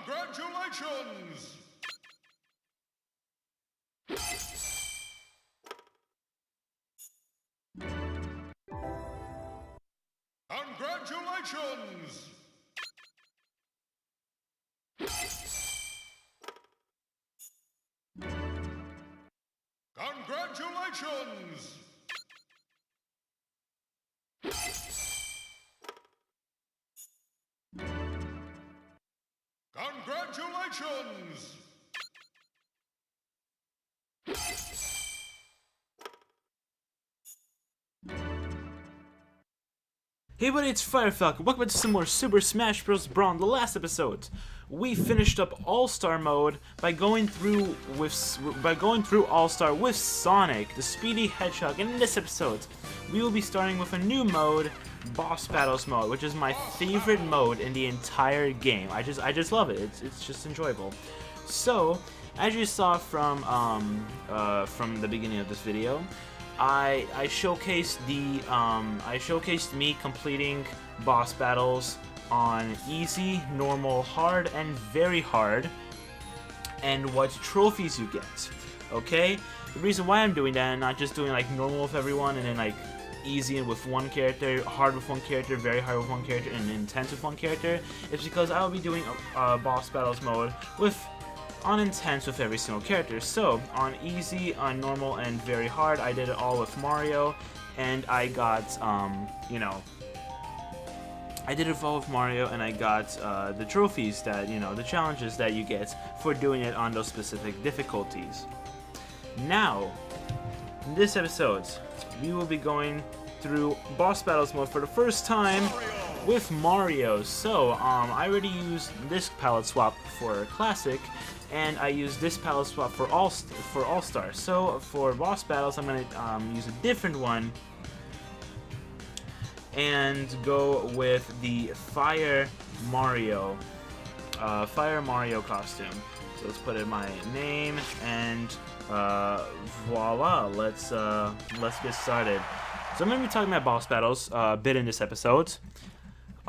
Congratulations! Congratulations! Congratulations! Congratulations! Hey buddy, it's Firefalcon. Welcome to some more Super Smash Bros. Brawl. In the last episode, we finished up All-Star mode by going through All-Star with Sonic, the Speedy Hedgehog. And in this episode, we will be starting with a new mode, Boss Battles mode, which is my favorite mode in the entire game. I just love it. It's just enjoyable. So, as you saw from the beginning of this video, I showcased me completing boss battles on easy, normal, hard, and very hard, and what trophies you get. Okay, the reason why I'm doing that and not just doing like normal with everyone and then like easy with one character, hard with one character, very hard with one character, and intense with one character is because I will be doing a boss battles mode with on intense with every single character. So on easy, on normal, and very hard, I did it all with Mario, and I got I did it all with Mario, and I got the trophies that the challenges that you get for doing it on those specific difficulties. Now, in this episode, we will be going through boss battles mode for the first time with Mario. So I already used this palette swap for Classic, and I use this palette swap for All-Star. So for boss battles, I'm gonna use a different one and go with the Fire Mario costume. So let's put in my name and voila. Let's get started. So I'm gonna be talking about boss battles a bit in this episode.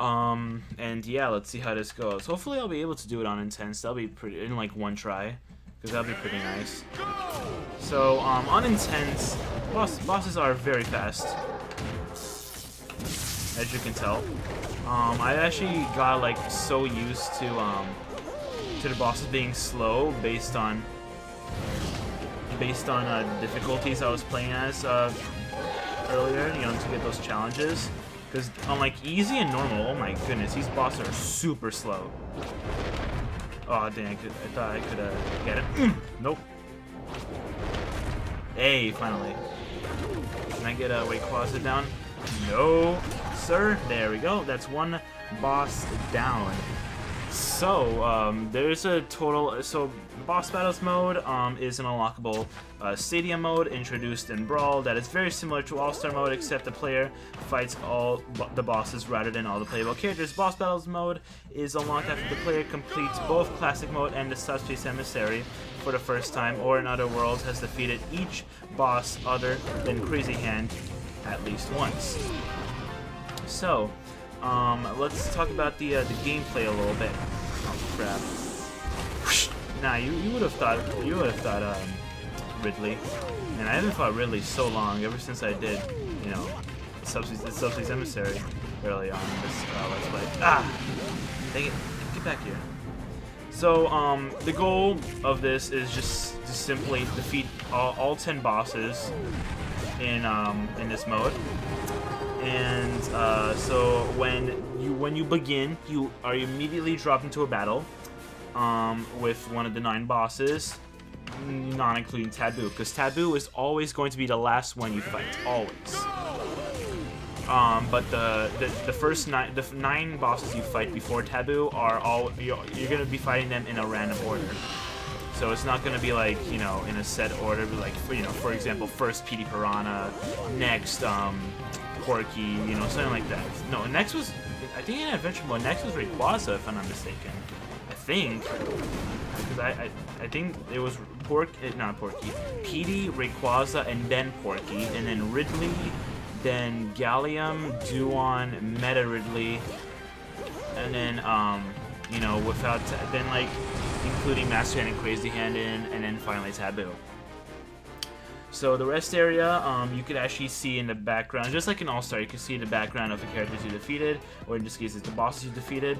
And yeah, let's see how this goes. Hopefully I'll be able to do it on intense. That'll be pretty, in like one try, because that'll be pretty nice. So, on intense, bosses are very fast, as you can tell. I actually got like so used to the bosses being slow based on difficulties I was playing as earlier, to get those challenges. Because on like easy and normal, oh my goodness, these bosses are super slow. Oh dang, I thought I could get it. Nope. Hey, finally. Can I get a Rayquaza down? No, sir. There we go. That's one boss down. So there's a total. So boss battles mode is an unlockable stadium mode introduced in Brawl that is very similar to All-Star mode, except the player fights all the bosses rather than all the playable characters. Boss battles mode is unlocked after the player completes both Classic mode and the Subspace Emissary for the first time, or in other worlds has defeated each boss other than Crazy Hand at least once. So let's talk about the gameplay a little bit. Oh crap! Nah, you would have thought Ridley, and I haven't fought Ridley so long ever since I did the Subspace Emissary early on in this let's play. Ah, dang it! Get back here. So the goal of this is just to simply defeat all 10 bosses in this mode. And so when you begin, you are immediately dropped into a battle with one of the 9 bosses, not including Taboo, because Taboo is always going to be the last one you fight, always. But the first 9 bosses you fight before Taboo are all you're gonna be fighting them in a random order. So it's not gonna be like in a set order, like for example, first PD Piranha, next Porky, something like that. No, next was, I think in Adventure Mode, next was Rayquaza, if I'm not mistaken. I think, because I think it was not Porky, PD, Rayquaza, and then Porky, and then Ridley, then Gallium, Duon, Meta Ridley, and then you know, without then like including Master Hand and Crazy Hand in, and then finally Taboo. So the rest area, you could actually see in the background, just like an All-Star, you can see the background of the characters you defeated, or in this case, it's the bosses you defeated.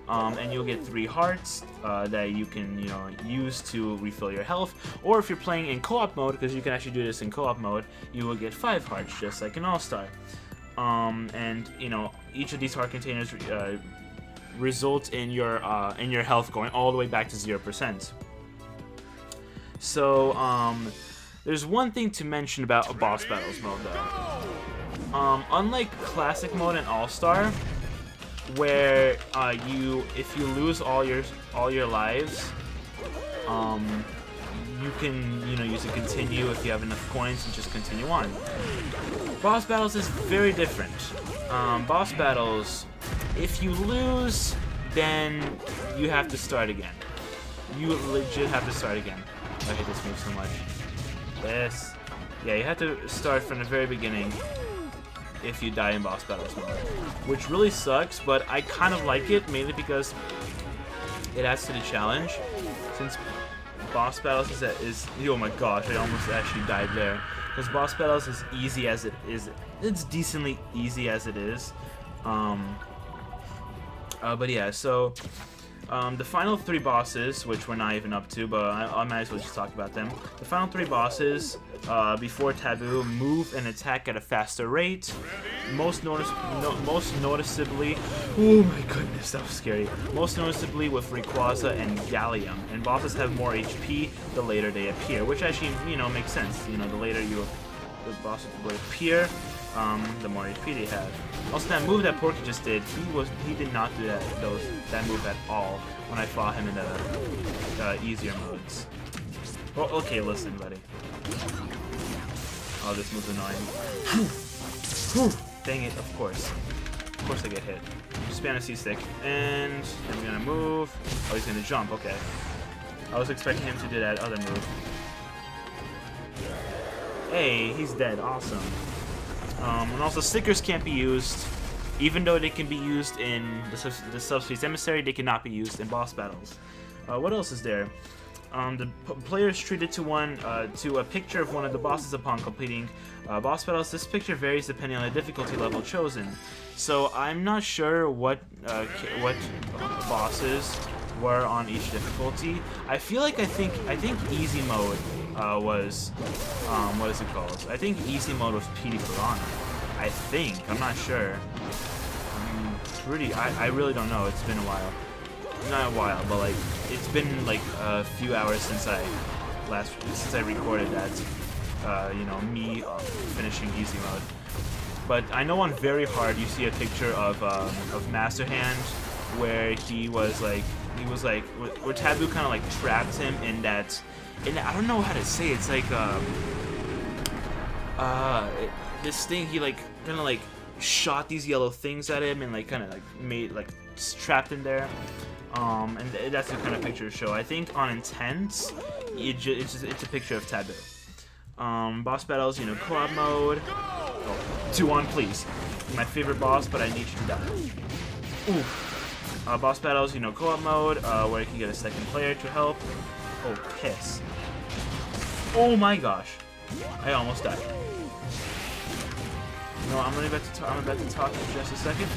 And you'll get 3 hearts that you can, you know, use to refill your health. Or if you're playing in co-op mode, because you can actually do this in co-op mode, you will get 5 hearts, just like an All-Star. And you know, each of these heart containers result in your health going all the way back to 0%. So there's one thing to mention about a boss battles mode though. Unlike classic mode and All-Star, where if you lose all your lives, you can, you know, use a continue if you have enough coins and just continue on. Boss battles is very different. Boss battles, if you lose, then you have to start again. You legit have to start again. I hate this move so much. Yes. Yeah, you have to start from the very beginning if you die in boss battles mode, which really sucks, but I kind of like it, mainly because it adds to the challenge. Since boss battles is oh my gosh, I almost actually died there. Because boss battles is easy as it is, it's decently easy as it is. But yeah, so the final 3 bosses, which we're not even up to, but I might as well just talk about them. The final 3 bosses, before Taboo, move and attack at a faster rate. Most noticeably, oh my goodness, that was scary. Most noticeably with Rayquaza and Gallium. And bosses have more HP the later they appear, which actually, you know, makes sense. You know, the later the bosses will appear, the more HP they have. Also, that move that Porky just did, he did not do that move at all when I fought him in the easier modes. Well, okay, listen, buddy. Oh, this move's annoying. Dang it, of course. Of course I get hit. Spam a C-stick, and then we're gonna move. Oh, he's gonna jump, okay. I was expecting him to do that other move. Hey, he's dead, awesome. And also, stickers can't be used, even though they can be used in the Subspace Emissary, they cannot be used in boss battles. What else is there? The players treated to a picture of one of the bosses upon completing boss battles. This picture varies depending on the difficulty level chosen. So I'm not sure what bosses were on each difficulty. I think easy mode was what is it called? I think easy mode was PD Piranha. I'm not sure. I really don't know. It's been a while. Not a while, but like it's been like a few hours since I recorded that. You know, me finishing easy mode. But I know on very hard you see a picture of Master Hand where where Taboo kind of like trapped him in that. And I don't know how to say it. It's like this thing, he like kind of like shot these yellow things at him and like kind of like made like trapped him there. And that's the kind of picture to show. I think on Intense, it's a picture of Taboo. Boss battles, you know, co-op mode. Oh, 2-on, please. My favorite boss, but I need you to die. Ooh. Boss battles, you know, co-op mode, where you can get a second player to help. Oh, piss. Oh my gosh. I almost died. No, I'm about to talk in just a second.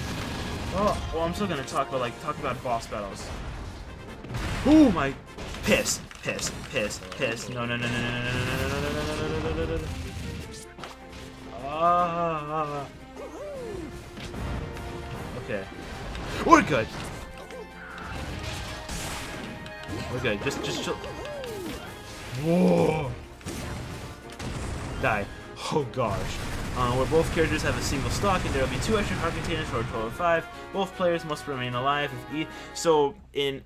Oh, well, I'm still gonna talk about boss battles. Oh my, piss. No. Okay. We're good. Just chill. Whoa. Die. Oh gosh. Where both characters have a single stock, and there will be 2 extra heart containers for a total of 5. Both players must remain alive. So in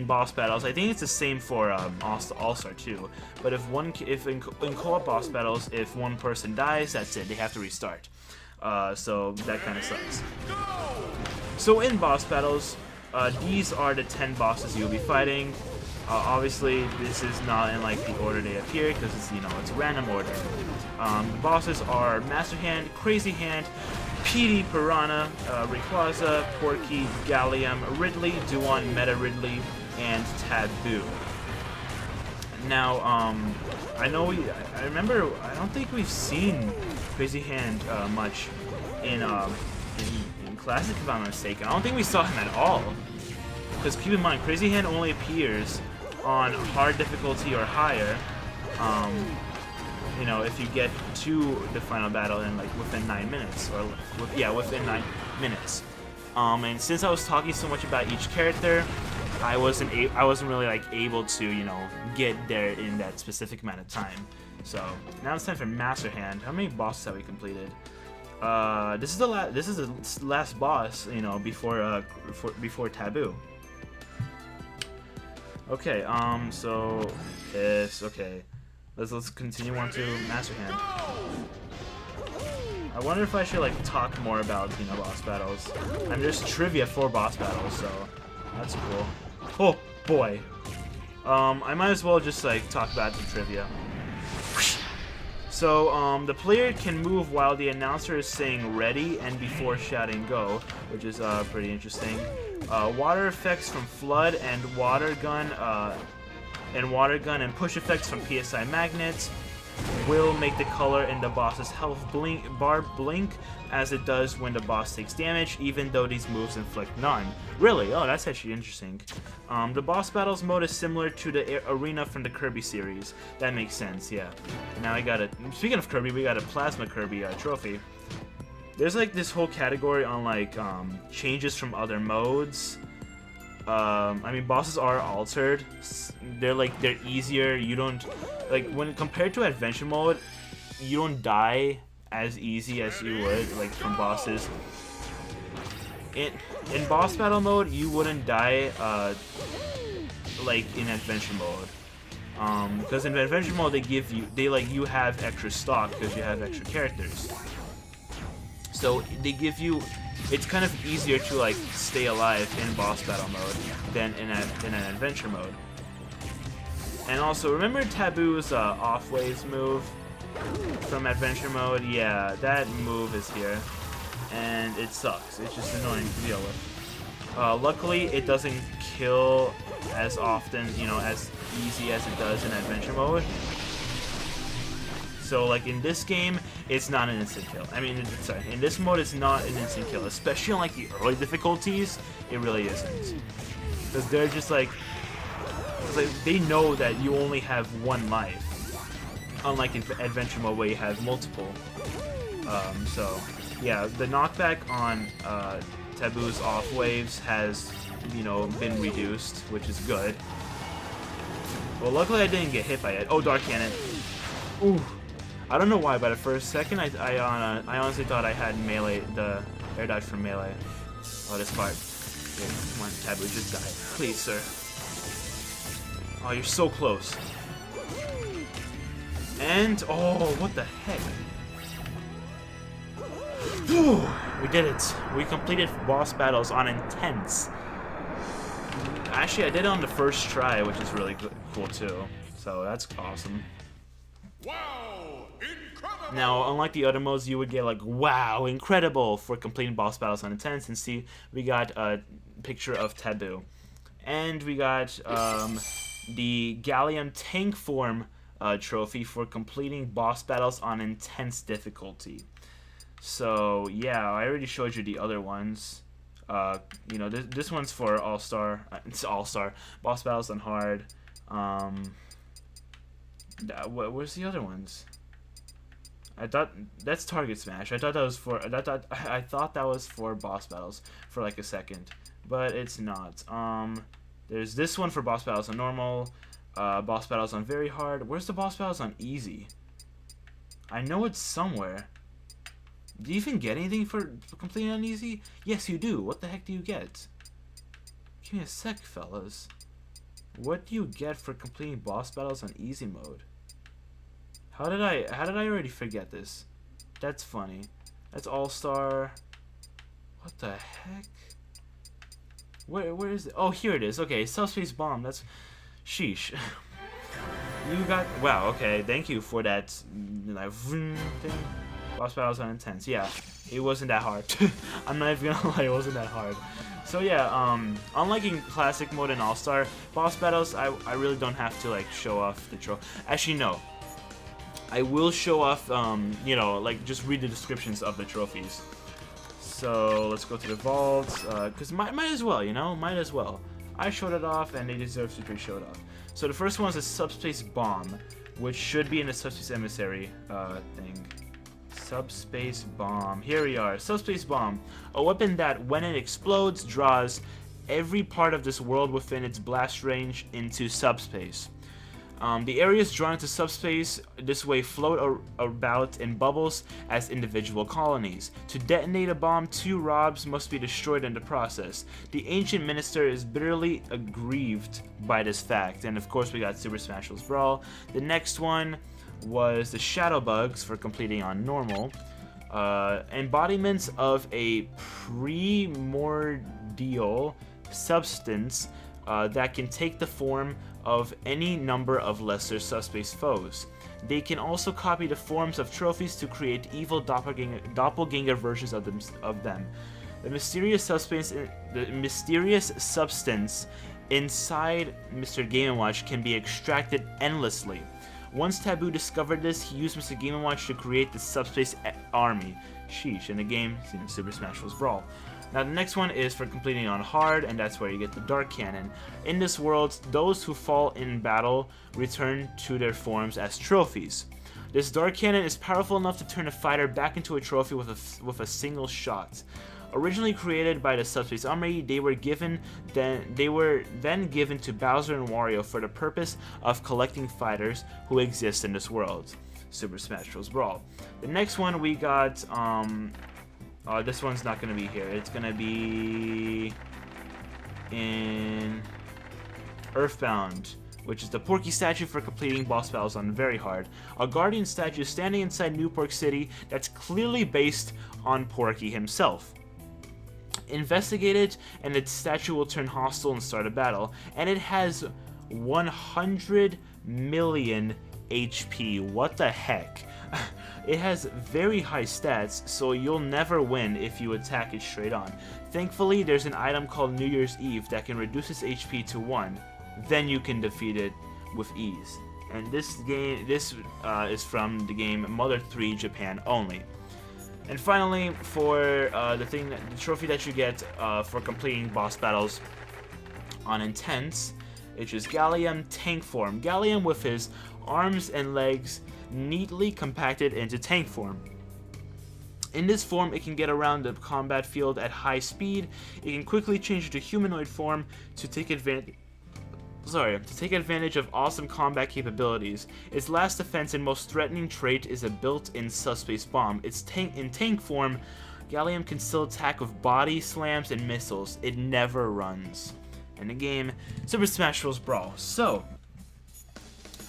boss battles, I think it's the same for All-Star too. But if in co-op boss battles, if one person dies, that's it. They have to restart. So that kind of sucks. So in boss battles, these are the 10 bosses you'll be fighting. Obviously, this is not in like the order they appear because it's, you know, it's random order. The bosses are Master Hand, Crazy Hand, Petey, Piranha, Rayquaza, Porky, Gallium, Ridley, Duon, Meta Ridley, and Taboo. Now, I remember, I don't think we've seen Crazy Hand much in Classic, if I'm not mistaken. I don't think we saw him at all. Because keep in mind, Crazy Hand only appears on hard difficulty or higher. You know, if you get to the final battle in like within 9 minutes, or within 9 minutes. And since I was talking so much about each character, I wasn't really like able to, you know, get there in that specific amount of time. So now it's time for Master Hand. How many bosses have we completed? This is the last boss, you know, before Taboo. Okay, so yes, okay. Let's continue on to Master Hand. I wonder if I should like talk more about, you know, boss battles. I mean, there's trivia for boss battles, so that's cool. Oh boy. I might as well just like talk about the trivia. So the player can move while the announcer is saying ready and before shouting go, which is pretty interesting. Water effects from Flood and Water Gun and push effects from PSI Magnets will make the color in the boss's health bar blink as it does when the boss takes damage, even though these moves inflict none. Really? Oh, that's actually interesting. The boss battles mode is similar to the arena from the Kirby series. That makes sense, yeah. Now I got it. Speaking of Kirby, we got a Plasma Kirby trophy. There's like this whole category on like changes from other modes. I mean, bosses are altered. They're easier. You don't like when compared to adventure mode, you don't die as easy as you would like from bosses. In boss battle mode, you wouldn't die like in adventure mode. Because in adventure mode you have extra stock because you have extra characters. So they give you. It's kind of easier to like stay alive in boss battle mode than in an adventure mode. And also, remember Taboo's off waves move from adventure mode? Yeah, that move is here, and it sucks. It's just annoying to deal with. Luckily, it doesn't kill as often, you know, as easy as it does in adventure mode. So, like, in this game, it's not an instant kill. I mean, sorry, in this mode, it's not an instant kill. Especially on, like, the early difficulties, it really isn't. Because they're just, like, they know that you only have one life. Unlike in adventure mode, where you have multiple. So, yeah, the knockback on Taboo's off waves has, you know, been reduced, which is good. Well, luckily I didn't get hit by it. Oh, Dark Cannon. Ooh. I don't know why, but at first second, I honestly thought I had melee, the air dodge from melee. Oh, this part. Okay, come on, Taboo, just die. Please, sir. Oh, you're so close. And, oh, what the heck? Whew, we did it. We completed boss battles on Intense. Actually, I did it on the first try, which is really cool, too. So, that's awesome. Wow! Incredible! Now, unlike the other modes, you would get like, wow, incredible for completing boss battles on Intense. And see, we got a picture of Taboo. And we got the Gallium Tank Form trophy for completing boss battles on Intense difficulty. So, yeah, I already showed you the other ones. You know, this one's for All-Star. It's All-Star. Boss battles on Hard. Where's the other ones? I thought that's Target Smash. I thought that was for I thought that was for boss battles for like a second, but it's not. There's this one for boss battles on normal, boss battles on very hard. Where's the boss battles on easy? I know it's somewhere. Do you even get anything for completing on easy? Yes, you do. What the heck do you get? Give me a sec, fellas. What do you get for completing boss battles on easy mode? How did I already forget this? That's funny. That's All-Star. What the heck? Where is it? Oh, here it is. Okay, Subspace Bomb. That's sheesh. You got wow, okay. Thank you for that thing. Boss battles are intense. Yeah, it wasn't that hard. I'm not even gonna lie, it wasn't that hard. So yeah, unlike in Classic Mode and All-Star, boss battles, I really don't have to like show off the trophy. Actually, no. I will show off, you know, like just read the descriptions of the trophies. So let's go to the vaults, because might as well, you know, might as well. I showed it off, and they deserve to be showed off. So the first one is a Subspace Bomb, which should be in the Subspace Emissary thing. Subspace Bomb. Here we are. Subspace Bomb. A weapon that, when it explodes, draws every part of this world within its blast range into subspace. The areas drawn into subspace this way float about in bubbles as individual colonies. To detonate a bomb, 2 Robs must be destroyed in the process. The ancient minister is bitterly aggrieved by this fact. And of course we got Super Smash Bros. Brawl. The next one was the Shadow Bugs for completing on normal. Embodiments of a primordial substance that can take the form of any number of lesser subspace foes. They can also copy the forms of trophies to create evil doppelganger versions of them. The mysterious substance inside Mr. Game & Watch can be extracted endlessly. Once Taboo discovered this, he used Mr. Game & Watch to create the Subspace Army. Sheesh, in the game, Super Smash Bros. Brawl. Now the next one is for completing on hard, and that's where you get the Dark Cannon. In this world, those who fall in battle return to their forms as trophies. This Dark Cannon is powerful enough to turn a fighter back into a trophy with a single shot. Originally created by the Subspace Army, they were then given to Bowser and Wario for the purpose of collecting fighters who exist in this world. Super Smash Bros. Brawl. The next one we got, this one's not gonna be here. It's gonna be in Earthbound, which is the Porky statue for completing boss battles on very hard. A guardian statue standing inside Newport City that's clearly based on Porky himself. Investigate it, and its statue will turn hostile and start a battle. And it has 100 million HP. What the heck? It has very high stats, so you'll never win if you attack it straight on. Thankfully, there's an item called New Year's Eve that can reduce its HP to 1. Then you can defeat it with ease. And this is from the game Mother 3 Japan only. And finally, for the trophy that you get for completing boss battles on Intense, which is Gallium Tank Form. Gallium with his arms and legs neatly compacted into tank form. In this form, it can get around the combat field at high speed. It can quickly change into humanoid form to take advantage of awesome combat capabilities. Its last defense and most threatening trait is a built-in subspace bomb. In tank form, Gallium can still attack with body slams and missiles. It never runs. In the game, Super Smash Bros. Brawl. So,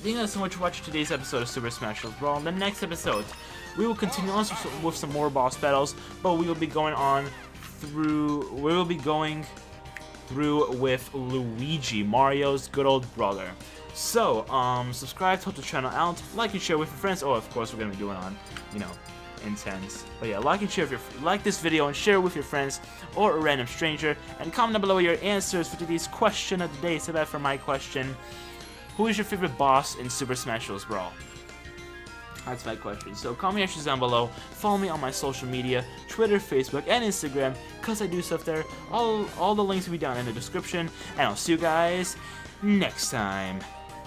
thank you guys so much for watching today's episode of Super Smash Bros. Brawl. In the next episode, we will continue on with some more boss battles, but we will be going through with Luigi, Mario's good old brother. So, subscribe to help the channel out, like and share with your friends. Oh, of course, we're gonna be doing on, Intense. But yeah, like and share if you like this video and share it with your friends or a random stranger, and comment down below your answers for today's question of the day. So that for my question, who is your favorite boss in Super Smash Bros. Brawl? That's my question. So comment your answers down below. Follow me on my social media, Twitter, Facebook, and Instagram, because I do stuff there. All the links will be down in the description. And I'll see you guys next time.